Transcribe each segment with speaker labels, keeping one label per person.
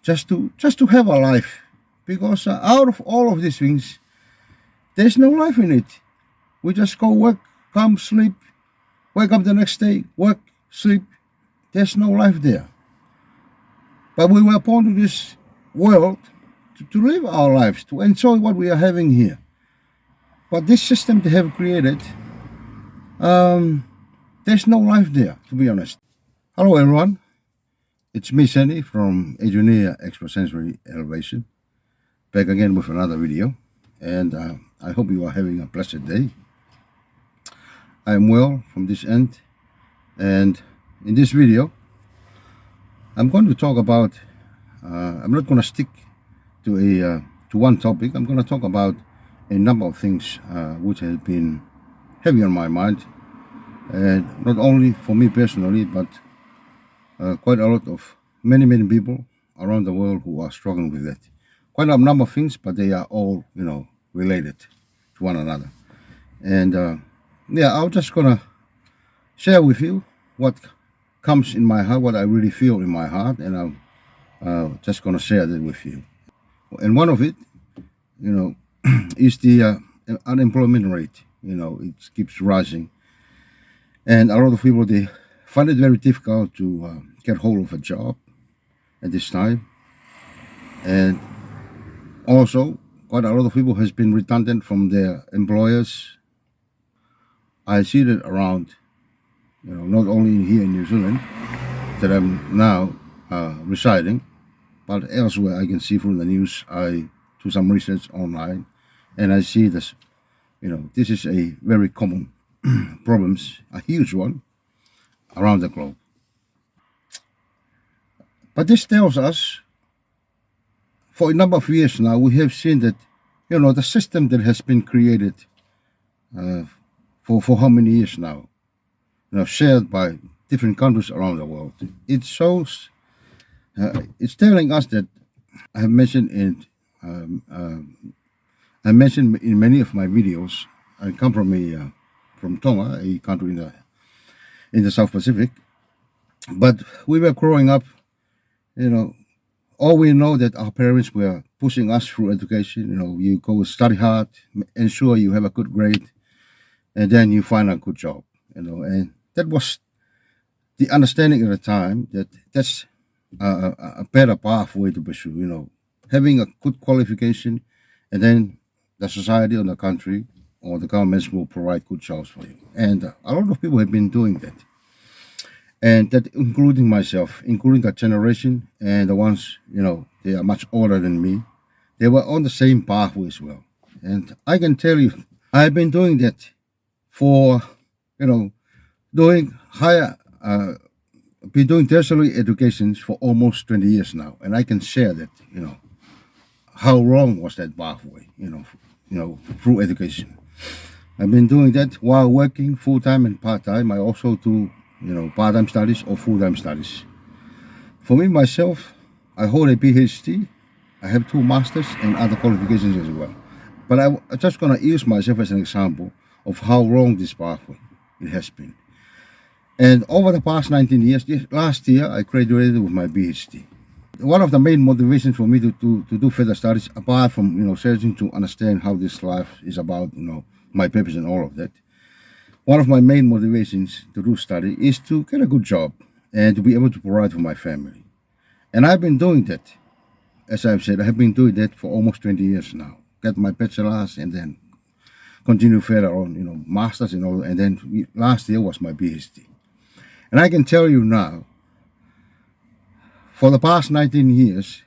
Speaker 1: just to have a life, because out of all of these things, there's no life in it. We just go work, come sleep, wake up the next day, work, sleep. There's no life there. But we were born to this world to live our lives, to enjoy what we are having here. But this system they have created, there's no life there, to be honest. Hello everyone, it's me Seni from Edrienia Extrasensory Elevation, back again with another video, and I hope you are having a blessed day. I am well from this end, and in this video I'm going to talk about, I'm not going to stick to one topic. I'm going to talk about a number of things which have been heavy on my mind, and not only for me personally, but quite a lot of many people around the world who are struggling with that. Quite a number of things, but they are all related to one another. And yeah, I'm just gonna share with you what comes in my heart, what I really feel in my heart, and I'm just gonna share that with you. And one of it, is the unemployment rate. It keeps rising, and a lot of people, they find it very difficult to get hold of a job at this time. And also, quite a lot of people has been redundant from their employers. I see that around, not only here in New Zealand that I'm now residing, but elsewhere. I can see through the news. I do some research online, and I see this. This is a very common problems, a huge one around the globe. But this tells us, for a number of years now, we have seen that, the system that has been created for how many years now, shared by different countries around the world. It shows, it's telling us that I have mentioned in, I mentioned in many of my videos. I come from Tonga, a country in the South Pacific. But we were growing up, all we know that our parents were pushing us through education. You go study hard, ensure you have a good grade, and then you find a good job. And that was the understanding at the time, that that's a better pathway to pursue. Having a good qualification, and then the society or the country or the governments will provide good jobs for you. And a lot of people have been doing that. And that, including myself, including that generation, and the ones, they are much older than me, they were on the same pathway as well. And I can tell you, I've been doing that for, doing higher, been doing tertiary educations for almost 20 years now. And I can share that, how wrong was that pathway, through education. I've been doing that while working full-time and part-time. I also do, part-time studies or full-time studies. For me, myself, I hold a PhD. I have 2 masters and other qualifications as well. But I'm just going to use myself as an example of how wrong this pathway it has been. And over the past 19 years, last year, I graduated with my PhD. One of the main motivations for me to do further studies, apart from, searching to understand how this life is about, my purpose and all of that, one of my main motivations to do study is to get a good job and to be able to provide for my family. And I've been doing that. As I've said, I have been doing that for almost 20 years now. Got my bachelor's and then continue further on, master's and all, and then last year was my PhD. And I can tell you now, for the past 19 years,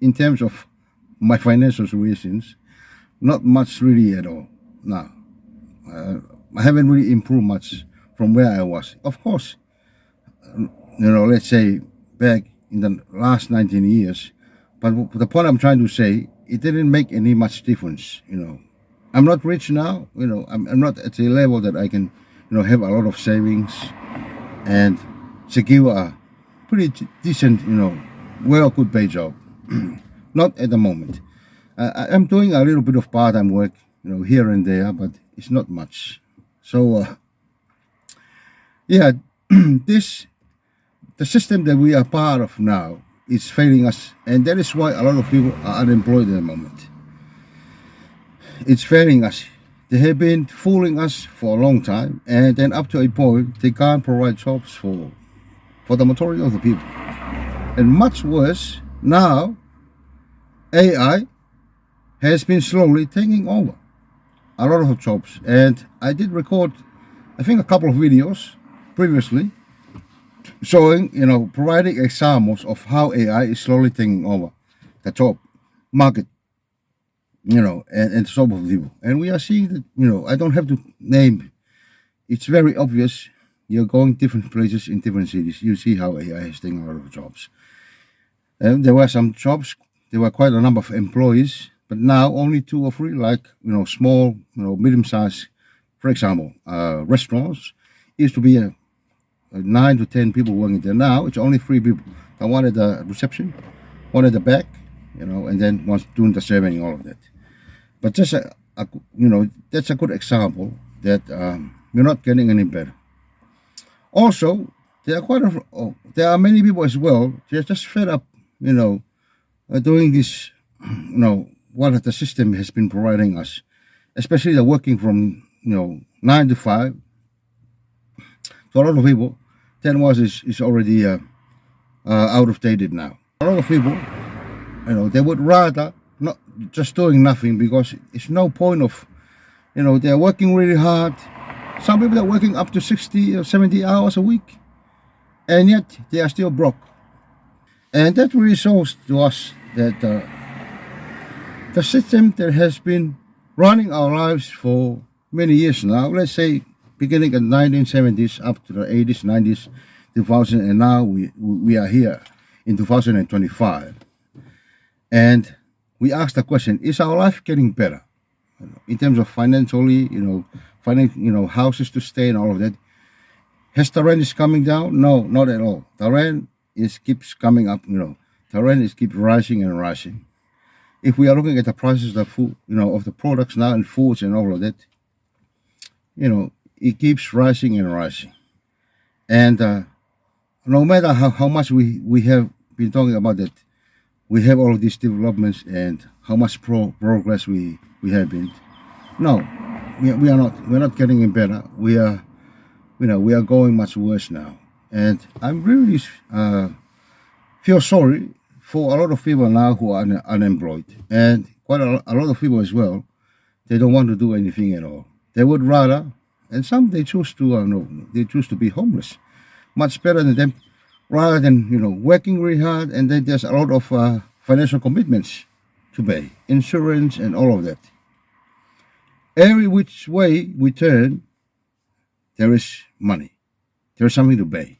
Speaker 1: in terms of my financial situations, not much really at all. Now, I haven't really improved much from where I was. Of course, let's say back in the last 19 years, but the point I'm trying to say, it didn't make any much difference. I'm not rich now. I'm not at a level that I can, have a lot of savings and secure a pretty decent, well, good pay job. Not at the moment. I'm doing a little bit of part-time work, here and there, but it's not much. So, yeah, the system that we are part of now, it's failing us, and that is why a lot of people are unemployed at the moment. It's failing us. They have been fooling us for a long time, and then up to a point, they can't provide jobs for the majority of the people. And much worse, now AI has been slowly taking over a lot of jobs. And I did record, I think, a couple of videos previously showing, providing examples of how AI is slowly taking over the job market, and job of people. And we are seeing that, I don't have to name, it's very obvious. You're going different places in different cities. You see how AI is taking a lot of jobs. And there were some jobs, there were quite a number of employees, but now only 2 or 3, like, small, medium-sized, for example, restaurants. Used to be a 9 to 10 people working there. Now it's only 3 people. One at the reception, one at the back, and then one doing the serving, all of that. But just that's a good example that we're not getting any better. Also, there are many people as well. They're just fed up, doing this, what the system has been providing us, especially the working from 9 to 5. So a lot of people, 10 was is already out of dated now. A lot of people, they would rather not just doing nothing, because it's no point of, they're working really hard. Some people are working up to 60 or 70 hours a week, and yet they are still broke. And that really shows to us that the system that has been running our lives for many years now, let's say beginning in the 1970s up to the 80s, 90s, 2000, and now we are here in 2025. And we ask the question, is our life getting better? In terms of financially, finding, houses to stay and all of that. Has the rent is coming down? No, not at all. The rent keeps coming up, The rent keeps rising and rising. If we are looking at the prices of food, of the products now and foods and all of that, it keeps rising and rising. And no matter how much we have been talking about that, we have all of these developments and how much progress we have been. No, we are not. We're not getting any better. We are, we are going much worse now. And I'm really feel sorry for a lot of people now who are unemployed, and quite a lot of people as well. They don't want to do anything at all. They would rather, and some they choose to be homeless. Much better than them, rather than working really hard, and then there's a lot of financial commitments to pay, insurance and all of that. Every which way we turn, there is money. There's something to pay.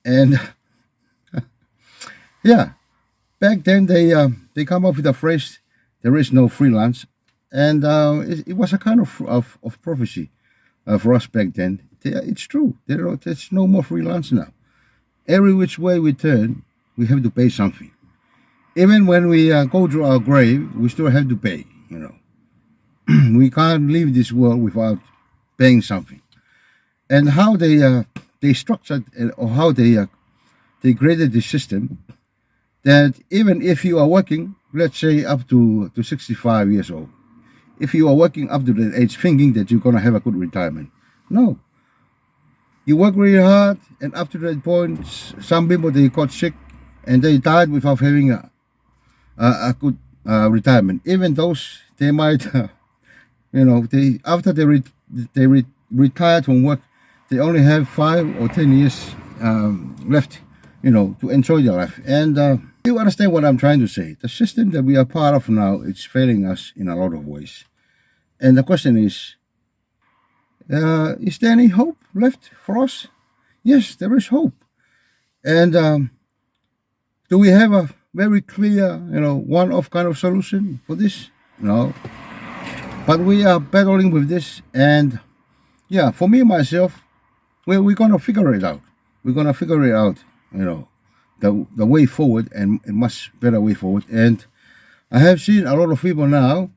Speaker 1: And yeah, back then they come up with a phrase, there is no freelance. And it was a kind of prophecy for us back then. It's true. There's no more freelance now. Every which way we turn, we have to pay something. Even when we go to our grave, we still have to pay, We can't leave this world without paying something. And how they structured, or how they created the system, that even if you are working, let's say up to 65 years old, if you are working up to that age thinking that you're going to have a good retirement, no. You work really hard, and up to that point, some people, they got sick and they died without having a good retirement. Even those, they might, after they retire from work, they only have 5 or 10 years left, to enjoy their life. And you understand what I'm trying to say. The system that we are part of now, it's failing us in a lot of ways. And the question is there any hope left for us? Yes, there is hope. And do we have a very clear, one-off kind of solution for this? No. But we are battling with this, and yeah, for me, myself, we're going to figure it out. We're going to figure it out, the way forward, and a much better way forward. And I have seen a lot of people now,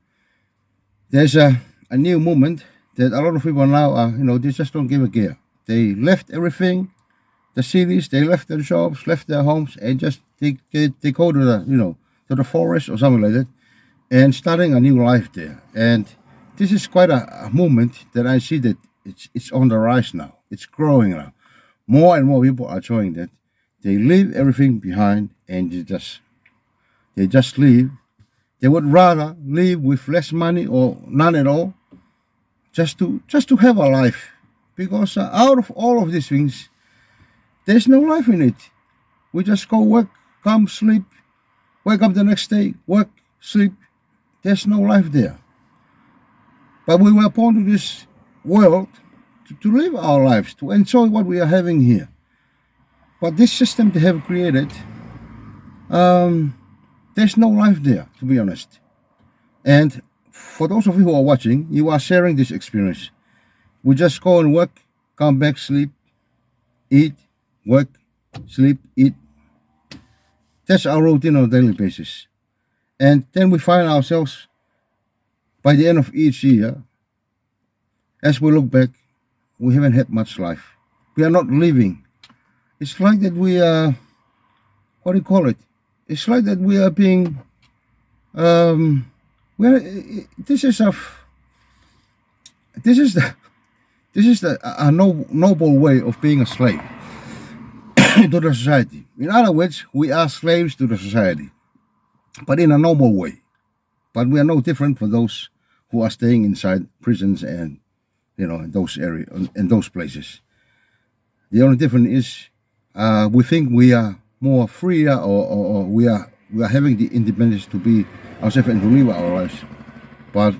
Speaker 1: there's a new movement that a lot of people now are, they just don't give a care. They left everything, the cities, they left their jobs, left their homes, and just they go to the to the forest or something like that, and starting a new life there. And this is quite a movement that I see that it's on the rise now. It's growing now. More and more people are showing that they leave everything behind and they just leave. They would rather live with less money or none at all, just to have a life, because out of all of these things, there's no life in it. We just go work, come sleep, wake up the next day, work, sleep. There's no life there. But we were born to this world to live our lives, to enjoy what we are having here. But this system they have created, there's no life there, to be honest. And for those of you who are watching, you are sharing this experience. We just go and work, come back, sleep, eat, work, sleep, eat. That's our routine on a daily basis. And then we find ourselves, by the end of each year, as we look back, we haven't had much life. We are not living. It's like that we are, what do you call it? It's like that we are being, this is a noble way of being a slave to the society. In other words, we are slaves to the society, but in a noble way. But we are no different for those who are staying inside prisons and in those areas, in those places. The only difference is we think we are more freer, or we are having the independence to be ourselves and to live our lives. But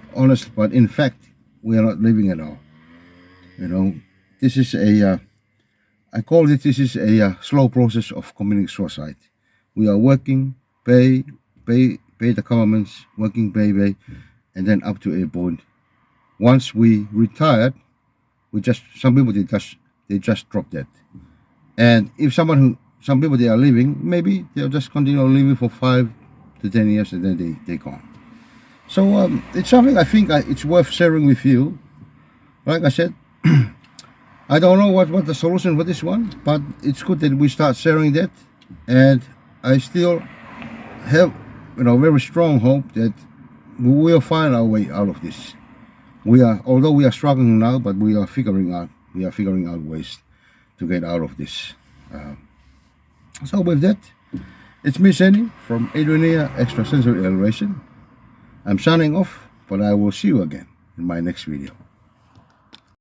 Speaker 1: in fact, we are not living at all. This is I call it, this is a slow process of committing suicide. We are working, pay the governments, working, pay, and then up to a point. Once we retired, some people they just drop that. And if some people they are living, maybe they'll just continue living for 5 to 10 years and then they gone. So it's something I think it's worth sharing with you. Like I said, I don't know what the solution for this one, but it's good that we start sharing that. And I still have very strong hope that we will find our way out of this. Although we are struggling now, but we are figuring out ways to get out of this. So with that, it's me, Seni, from Edrienia Extrasensory Elevation. I'm signing off, but I will see you again in my next video.